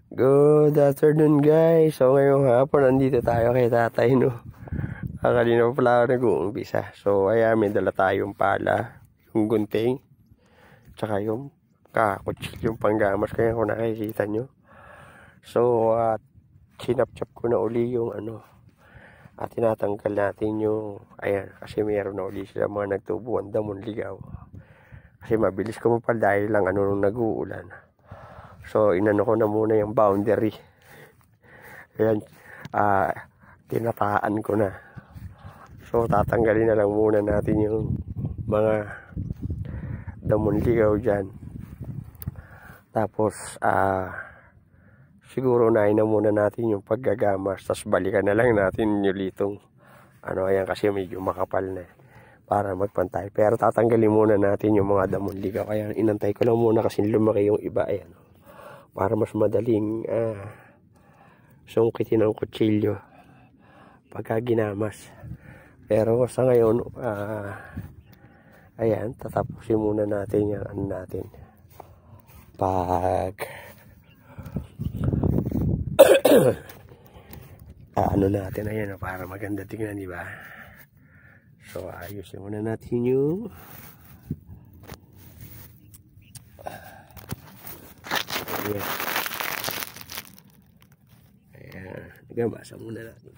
Good afternoon guys. So ngayong hapon nandito tayo kay tatay no. Kanina pa pala ako nag-uumpisa. So ayan, may dala tayong pala, yung gunting, tsaka yung kakutsil, yung panggamas, kaya kung nakikita nyo. So sinapchap ko na uli yung at tinatanggal natin yung ayan, kasi meron na uli sila mga nagtubuan damon ligaw. Kasi mabilis kumapal dahil lang nung nag-uulan. So inano ko na muna yung boundary. Ayan, tinataan ko na. So tatanggalin na lang muna natin yung mga damon ligaw dyan. Tapos siguro unahin na muna natin yung paggagamas. Tapos balikan na lang natin yung litong ayan, kasi medyo makapal na para magpantay. Pero tatanggalin muna natin yung mga damon ligaw. Kaya inantay ko lang muna kasi lumaki yung iba. Ayan, para mas madaling sungkitin ang kutsilyo pagka ginamas. Pero sa ngayon ayan, tatapusin muna natin yung natin pag natin, ayan, para maganda tingnan, di ba? So ayusin muna natin yung ayan, nagabasa muna natin.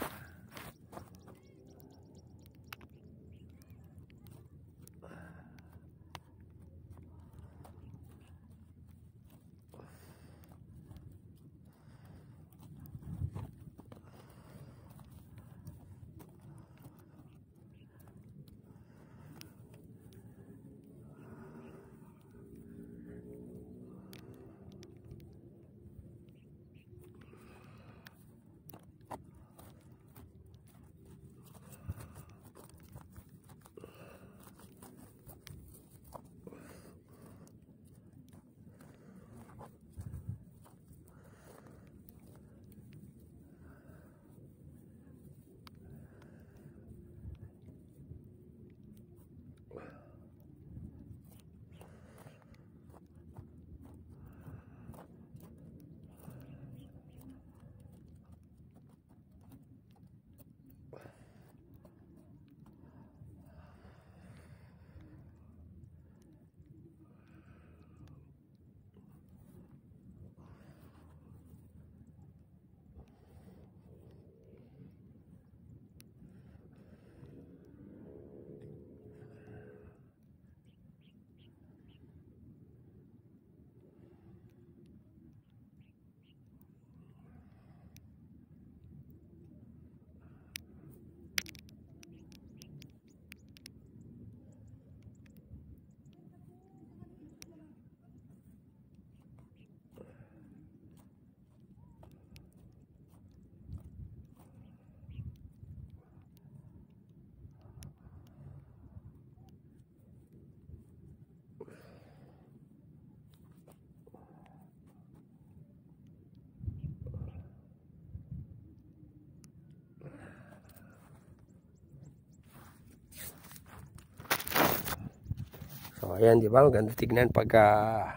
So ayan, di ba? Maganda tignan pagka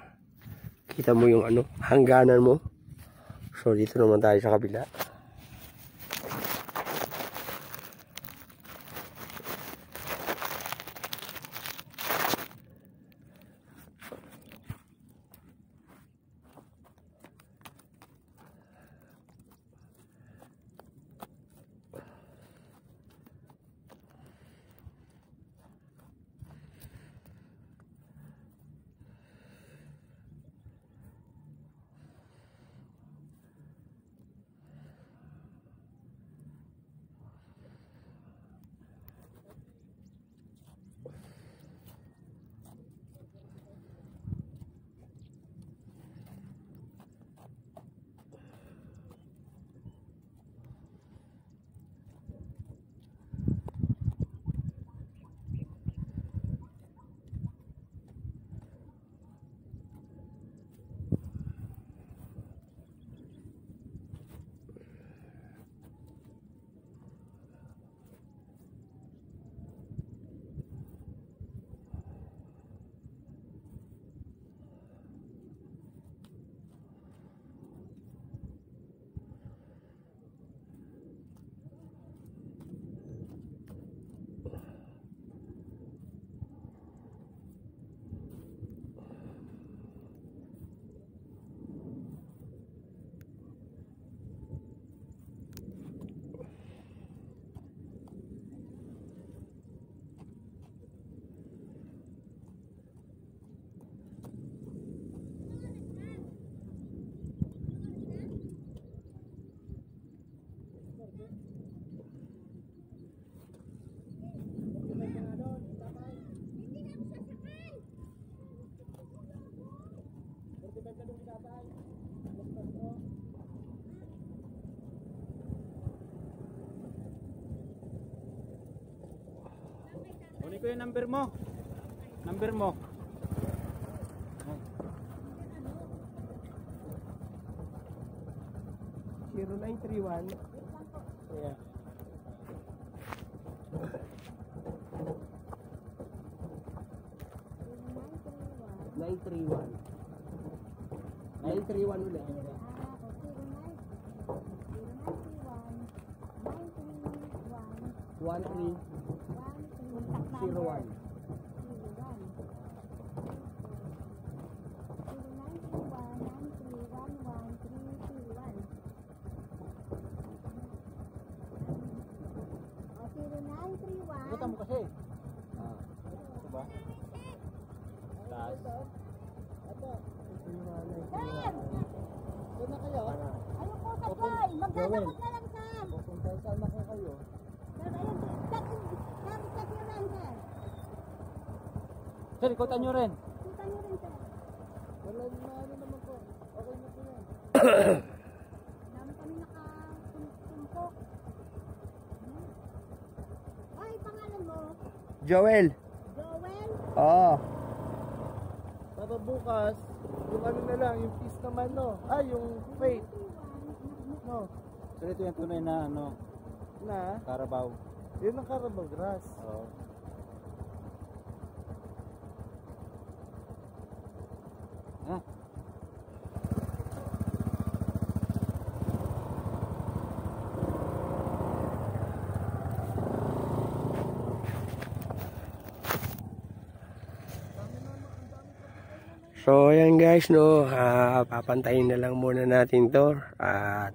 kita mo yung hangganan mo. So dito naman tayo sa kabila. ko yung number mo. Number mo. 0931. Yeah. 931. 931 ulit. 1301. Kita mo kasi. Diba? Taas. Doon na kayo. Ayun po sa Joy. Magdadakot na lang Sam. Pupunta saan na kayo? Ayun, sabi sa Tiran, sir. Sir, ikutan nyo rin. Kita niyo rin, sir. Wala na ano naman po. Okay na po yan. Dami kami nakatumpok. Ay, pangalan mo? Joel. Joel? Oo. Para bukas, yung ano na lang, yung peace naman, no? Ay, yung faith. No. So, ito yung tunay na, ano? Na? Carabao. Yun ang Carabao grass. Oo. Ha? So ayan guys, no, papantayin na lang muna natin to at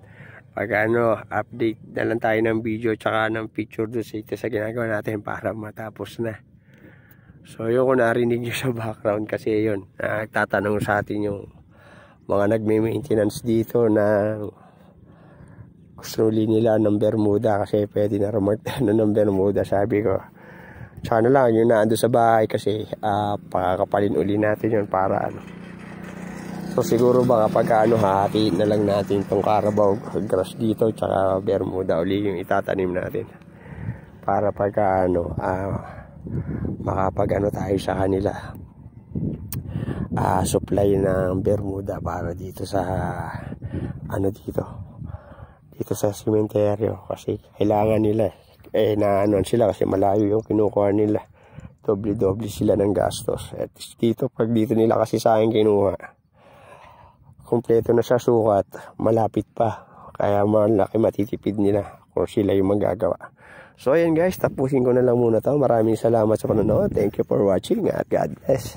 pag ano, update na lang tayo ng video tsaka ng picture doon sa ginagawa natin para matapos na. So yun kung narinig nyo sa background kasi yun, nagtatanong sa atin yung mga nagme-maintenance dito na gusto nila ng Bermuda kasi pwede na remote ng Bermuda. Sabi ko sana lang yung naando sa bahay kasi pakakapalin uli natin yun para ano. So siguro baka pag ano hatiin na lang natin itong Carabao grass dito tsaka Bermuda uli yung itatanim natin para pag ano makapag ano tayo sa kanila supply ng Bermuda para dito sa ano dito sa sementeryo kasi kailangan nila na ano sila kasi malayo yung kinukuha nila, doble sila ng gastos. At dito pag dito nila kasi sa akin kinuha kumpleto na sa sukat, malapit pa kaya malaki matitipid nila kung sila yung magagawa. So ayan guys, tapusin ko na lang muna to. Maraming salamat sa panonood, thank you for watching at God bless.